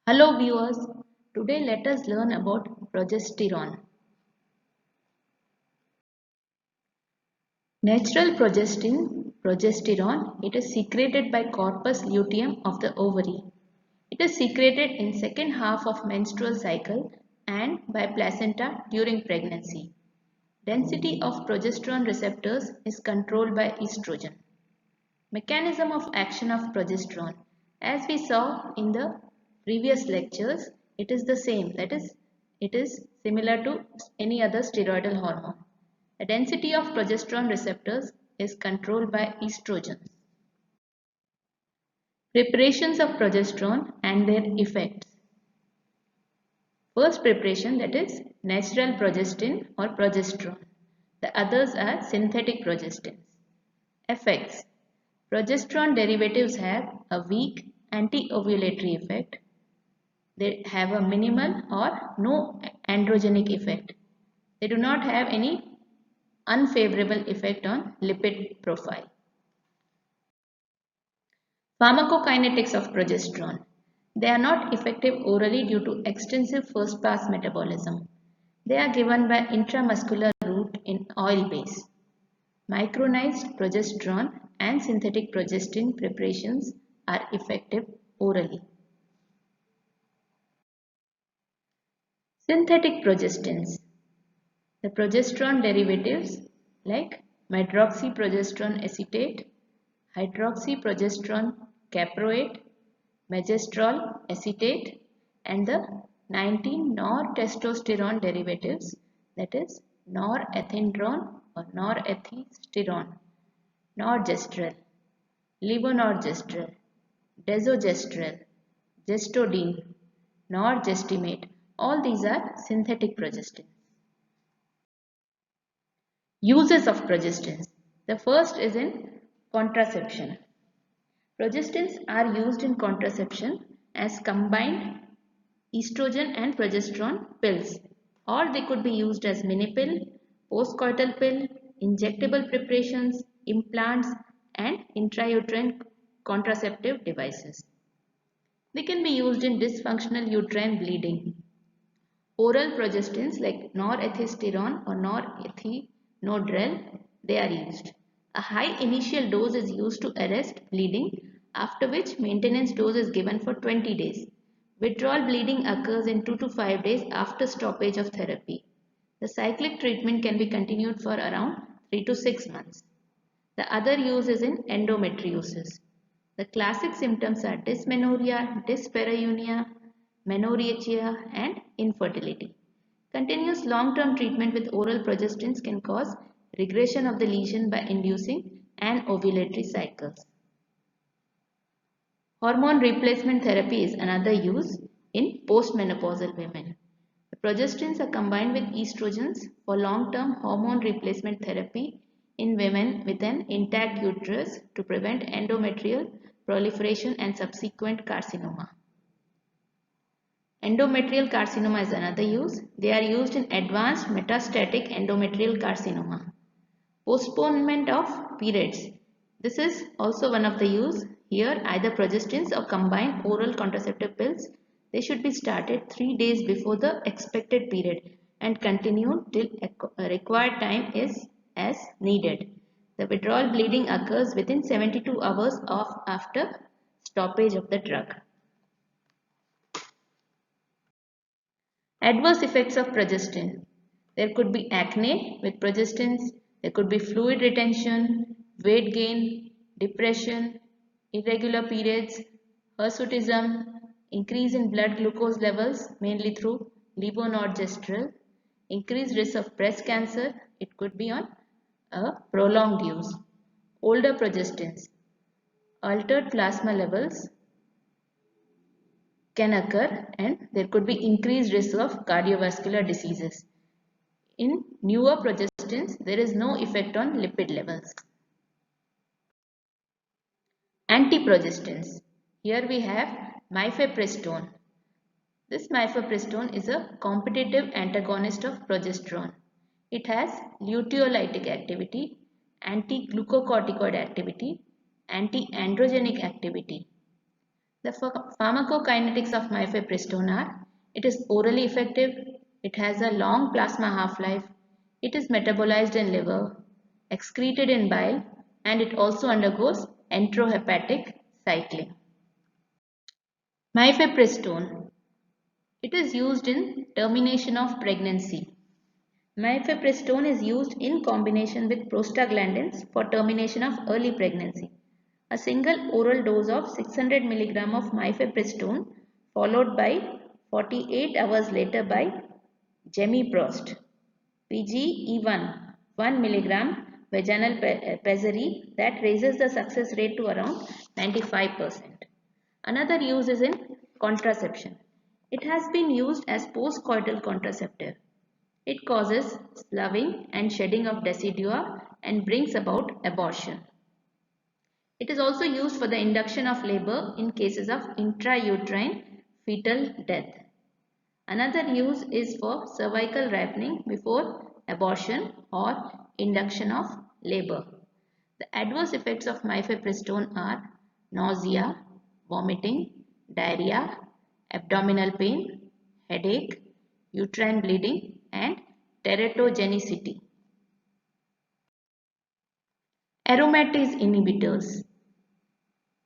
Hello viewers, today let us learn about progesterone. Natural progesterone, it is secreted by corpus luteum of the ovary. It is secreted in second half of menstrual cycle and by placenta during pregnancy. Density of progesterone receptors is controlled by estrogen. Mechanism of action of progesterone. As we saw in the previous lectures, it is the same. That is, it is similar to any other steroidal hormone. The density of progesterone receptors is controlled by estrogens. Preparations of progesterone and their effects. First preparation, that is natural progestin or progesterone. The others are synthetic progestins. Effects. Progesterone derivatives have a weak anti-ovulatory effect. They have a minimal or no androgenic effect. They do not have any unfavorable effect on lipid profile. Pharmacokinetics of progesterone. They are not effective orally due to extensive first pass metabolism. They are given by intramuscular route in oil base. Micronized progesterone and synthetic progestin preparations are effective orally. Synthetic progestins. The progesterone derivatives like medroxyprogesterone acetate, hydroxyprogesterone caproate, megestrol acetate, and the 19 nortestosterone derivatives, that is norethindrone or norethisterone, norgestrel, levonorgestrel, desogestrel, gestodine, norgestimate. All these are synthetic progestins. Uses of progestins. The first is in contraception. Progestins are used in contraception as combined estrogen and progesterone pills, or they could be used as mini pill, postcoital pill, injectable preparations, implants, and intrauterine contraceptive devices. They can be used in dysfunctional uterine bleeding. Oral progestins like norethisterone or norethindrel, they are used. A high initial dose is used to arrest bleeding, after which maintenance dose is given for 20 days. Withdrawal bleeding occurs in 2 to 5 days after stoppage of therapy. The cyclic treatment can be continued for around 3 to 6 months. The other use is in endometriosis. The classic symptoms are dysmenorrhea, dyspareunia, menorrhagia, and infertility. Continuous long-term treatment with oral progestins can cause regression of the lesion by inducing anovulatory cycles. Hormone replacement therapy is another use in postmenopausal women. The progestins are combined with estrogens for long-term hormone replacement therapy in women with an intact uterus to prevent endometrial proliferation and subsequent carcinoma. Endometrial carcinoma is another use. They are used in advanced metastatic endometrial carcinoma. Postponement of periods. This is also one of the use. Here either progestins or combined oral contraceptive pills. They should be started 3 days before the expected period and continued till required time is as needed. The withdrawal bleeding occurs within 72 hours of after stoppage of the drug. Adverse effects of progestin. There could be acne with progestins, there could be fluid retention, weight gain, depression, irregular periods, hirsutism, increase in blood glucose levels mainly through levonorgestrel, increased risk of breast cancer, it could be on a prolonged use. Older progestins, altered plasma levels can occur and there could be increased risk of cardiovascular diseases. In newer progestins, there is no effect on lipid levels. Antiprogestins. Here we have mifepristone. This mifepristone is a competitive antagonist of progesterone. It has luteolytic activity, anti-glucocorticoid activity, anti-androgenic activity. The pharmacokinetics of mifepristone are: it is orally effective, it has a long plasma half-life, it is metabolized in liver, excreted in bile, and it also undergoes enterohepatic cycling. Mifepristone. It is used in termination of pregnancy. Mifepristone is used in combination with prostaglandins for termination of early pregnancy. A single oral dose of 600 mg of mifepristone followed by 48 hours later by gemiprost (PGE1) 1 mg vaginal pessary that raises the success rate to around 95%. Another use is in contraception. It has been used as postcoital contraceptive. It causes sloughing and shedding of decidua and brings about abortion. It is also used for the induction of labor in cases of intrauterine fetal death. Another use is for cervical ripening before abortion or induction of labor. The adverse effects of mifepristone are nausea, vomiting, diarrhea, abdominal pain, headache, uterine bleeding, and teratogenicity. Aromatase inhibitors.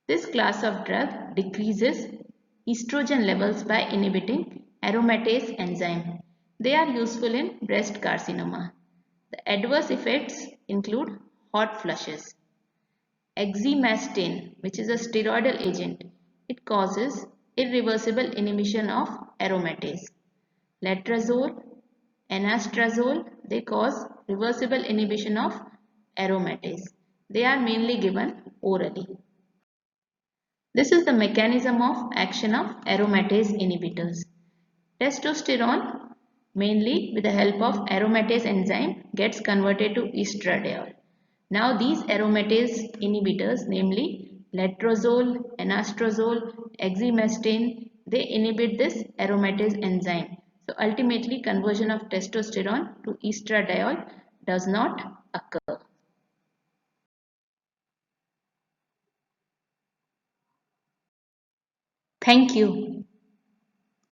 This class of drug decreases estrogen levels by inhibiting aromatase enzyme. They are useful in breast carcinoma. The adverse effects include hot flushes. Exemestane, which is a steroidal agent, it causes irreversible inhibition of aromatase. Letrozole, anastrozole, they cause reversible inhibition of aromatase. They are mainly given orally. This is the mechanism of action of aromatase inhibitors. Testosterone, mainly with the help of aromatase enzyme, gets converted to estradiol. Now these aromatase inhibitors, namely letrozole, anastrozole, exemestane, they inhibit this aromatase enzyme. So ultimately conversion of testosterone to estradiol does not occur. Thank you.